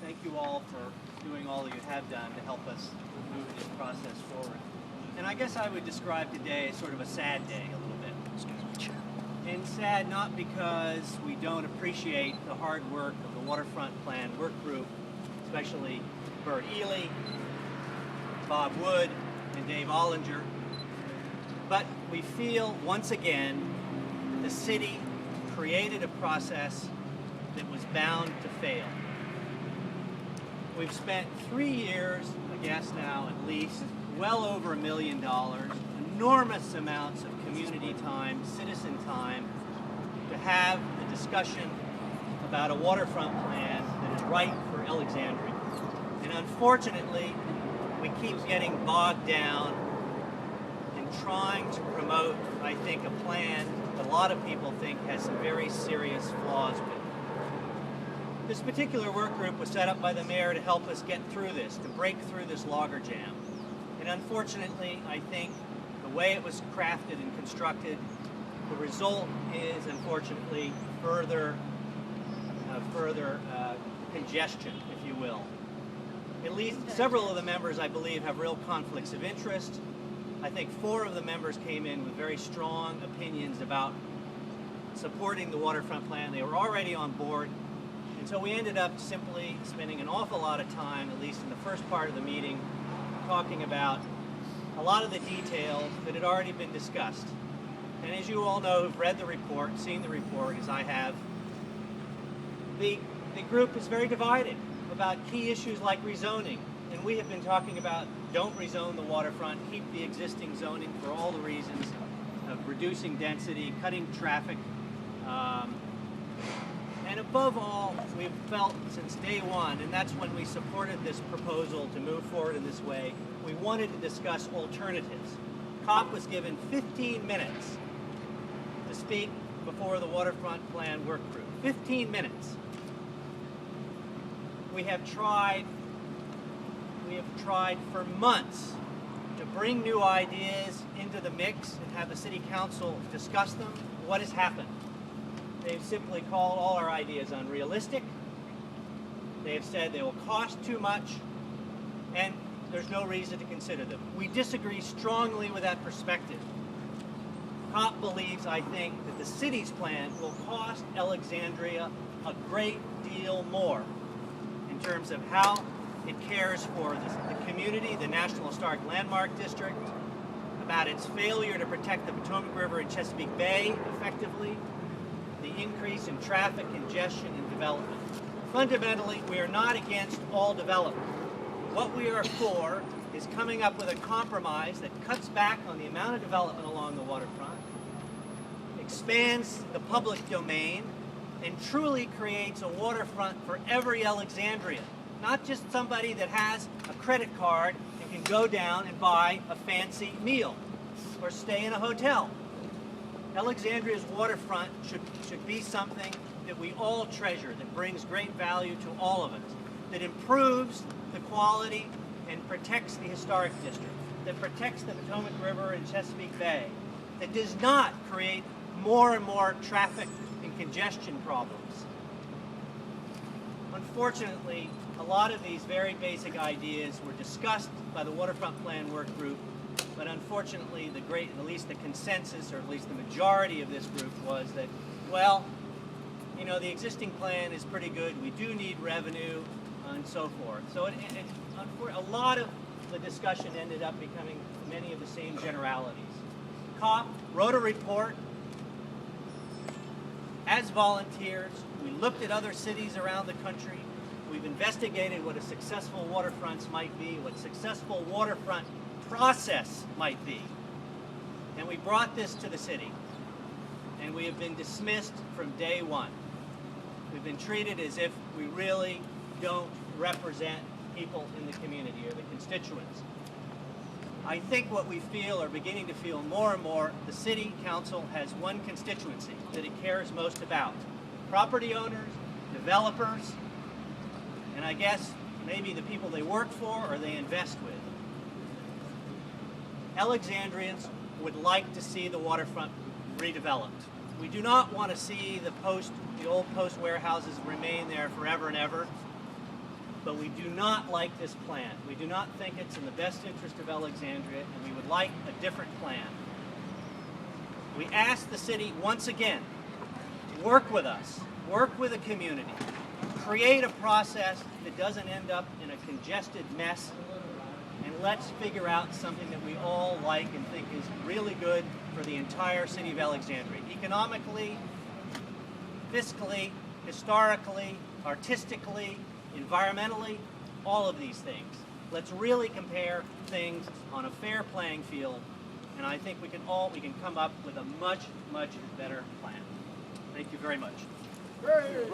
thank you all for doing all that you have done to help us move this process forward. And I guess I would describe today as sort of a sad day a little bit. And sad not because we don't appreciate the hard work of the Waterfront Plan Workgroup, especially Bert Ely, Bob Wood, and Dave Ollinger, but we feel once again that the city created a process that was bound to fail. We've spent 3 years, I guess now at least, well over $1 million, enormous amounts of community time, citizen time, to have a discussion about a waterfront plan that is right for Alexandria. And unfortunately, we keep getting bogged down in trying to promote, I think, a plan that a lot of people think has some very serious flaws with it. This particular work group was set up by the mayor to help us get through this, to break through this logjam. And unfortunately, I think the way it was crafted and constructed, the result is unfortunately further congestion, if you will. At least several of the members, I believe, have real conflicts of interest. I think 4 of the members came in with very strong opinions about supporting the waterfront plan. They were already on board. And so we ended up simply spending an awful lot of time, at least in the first part of the meeting, talking about a lot of the details that had already been discussed. And as you all know, who've read the report, seen the report, as I have, the group is very divided about key issues like rezoning. And we have been talking about don't rezone the waterfront, keep the existing zoning for all the reasons of reducing density, cutting traffic, and above all, we've felt since day one, and that's when we supported this proposal to move forward in this way, we wanted to discuss alternatives. CAAWP was given 15 minutes to speak before the Waterfront Plan Work Group. 15 minutes. We have tried for months to bring new ideas into the mix and have the City Council discuss them. What has happened? They've simply called all our ideas unrealistic. They have said they will cost too much, and there's no reason to consider them. We disagree strongly with that perspective. CAAWP believes, I think, that the city's plan will cost Alexandria a great deal more in terms of how it cares for the community, the National Historic Landmark District, about its failure to protect the Potomac River and Chesapeake Bay effectively, the increase in traffic, congestion, and development. Fundamentally, we are not against all development. What we are for is coming up with a compromise that cuts back on the amount of development along the waterfront, expands the public domain, and truly creates a waterfront for every Alexandrian, not just somebody that has a credit card and can go down and buy a fancy meal or stay in a hotel. Alexandria's waterfront should be something that we all treasure, that brings great value to all of us, that improves the quality and protects the historic district, that protects the Potomac River and Chesapeake Bay, that does not create more and more traffic and congestion problems. Unfortunately, a lot of these very basic ideas were discussed by the Waterfront Plan Work Group, but unfortunately at least the consensus, or at least the majority of this group, was that, well, you know, the existing plan is pretty good, we do need revenue, and so forth. So a lot of the discussion ended up becoming many of the same generalities. CAAWP wrote a report as volunteers. We looked at other cities around the country. We've investigated what a successful waterfronts might be, what successful waterfront process might be. And we brought this to the city. And we have been dismissed from day one. We've been treated as if we really don't represent people in the community or the constituents. I think what we feel, or beginning to feel more and more, the City Council has one constituency that it cares most about. Property owners, developers, and I guess maybe the people they work for or they invest with. Alexandrians would like to see the waterfront redeveloped. We do not want to see the old post warehouses remain there forever and ever. but we do not like this plan. We do not think it's in the best interest of Alexandria, and we would like a different plan. We ask the city once again, work with us, work with the community, create a process that doesn't end up in a congested mess, and let's figure out something that we all like and think is really good for the entire city of Alexandria, economically, fiscally, historically, artistically, environmentally, all of these things. Let's really compare things on a fair playing field, and I think we can come up with a much, much better plan. Thank you very much. Right.